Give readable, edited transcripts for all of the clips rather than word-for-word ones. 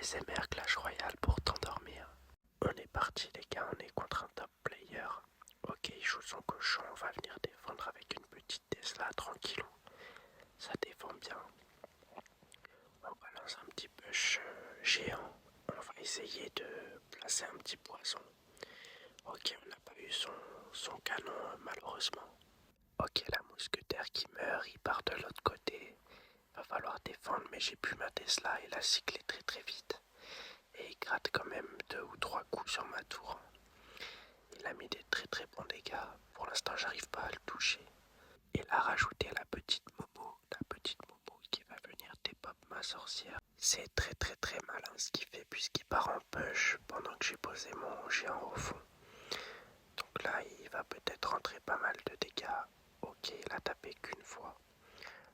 ASMR Clash Royale pour t'endormir. On est parti les gars, on est contre un top player. Ok, il joue son cochon, on va venir défendre avec une petite Tesla tranquillou. Ça défend bien. On balance un petit push géant. On va essayer de placer un petit poison. Ok, on n'a pas eu son canon malheureusement. Ok, la mousquetaire qui meurt, il part de l'autre côté. Va falloir défendre, mais j'ai pu ma Tesla, il a cyclé très vite. Et il gratte quand même 2 ou 3 coups sur ma tour. Il a mis des très bons dégâts. Pour l'instant, j'arrive pas à le toucher. Il a rajouté la petite Momo qui va venir dépop ma sorcière. C'est très malin ce qu'il fait puisqu'il part en push pendant que j'ai posé mon géant au fond. Donc là, il va peut-être rentrer pas mal de dégâts. Ok, il a tapé qu'une fois.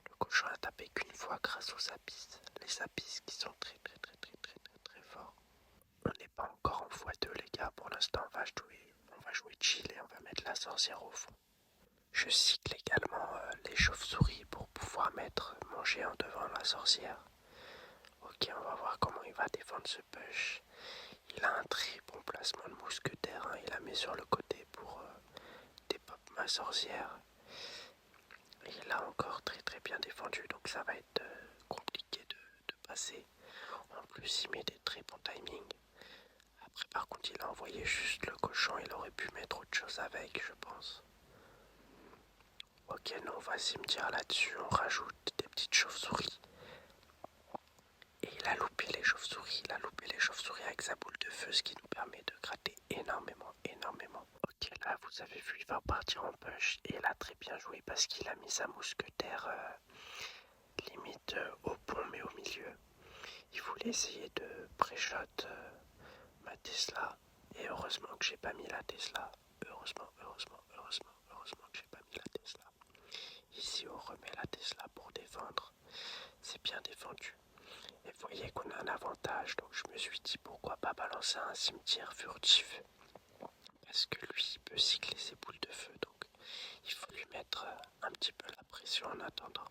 Le cochon a tapé qu'une fois grâce aux sapis. Les sapis qui sont très forts. On n'est pas encore en x2 les gars, pour l'instant on va jouer chill et on va mettre la sorcière au fond. Je cycle également les chauves-souris pour pouvoir mettre mon géant devant la sorcière. Ok, on va voir comment il va défendre ce push. Il a un très bon placement de mousquetaire, hein. Il la met sur le côté pour dépop ma sorcière. Et il a encore très bien défendu, donc ça va être compliqué de passer. En plus, il met des très bons timings. Après, par contre, il a envoyé juste le cochon. Il aurait pu mettre autre chose avec, je pense. Ok, nous on va cimetière là-dessus. On rajoute des petites chauves-souris. Et il a loupé les chauves-souris. Il a loupé les chauves-souris avec sa boule de feu, ce qui nous permet de gratter énormément. Ok, là, vous avez vu, il va partir en push. Et il a très bien joué parce qu'il a mis sa mousquetaire limite au pont, mais au milieu. Il voulait essayer de pré-shot ma Tesla. Et heureusement que j'ai pas mis la Tesla. Heureusement que j'ai pas mis la Tesla. Ici on remet la Tesla pour défendre. C'est bien défendu. Et vous voyez qu'on a un avantage. Donc je me suis dit pourquoi pas balancer un cimetière furtif. Parce que lui il peut cycler ses boules de feu. Donc il faut lui mettre un petit peu la pression en attendant.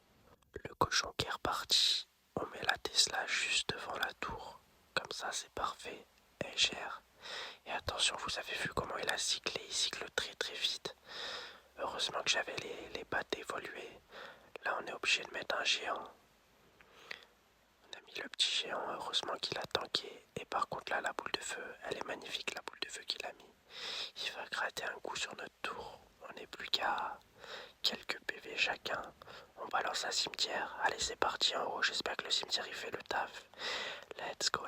Le cochon qui est reparti. On met la Tesla juste devant la tour. Comme ça c'est parfait. Elle gère. Et attention, vous avez vu comment il a cyclé, il cycle très vite. Heureusement que j'avais les battes évoluées. Là, on est obligé de mettre un géant. On a mis le petit géant, heureusement qu'il a tanké. Et par contre, là, la boule de feu, elle est magnifique, la boule de feu qu'il a mis. Il va gratter un coup sur notre tour. On n'est plus qu'à quelques PV chacun. On balance un cimetière. Allez, c'est parti en haut. J'espère que le cimetière, il fait le taf. Let's go.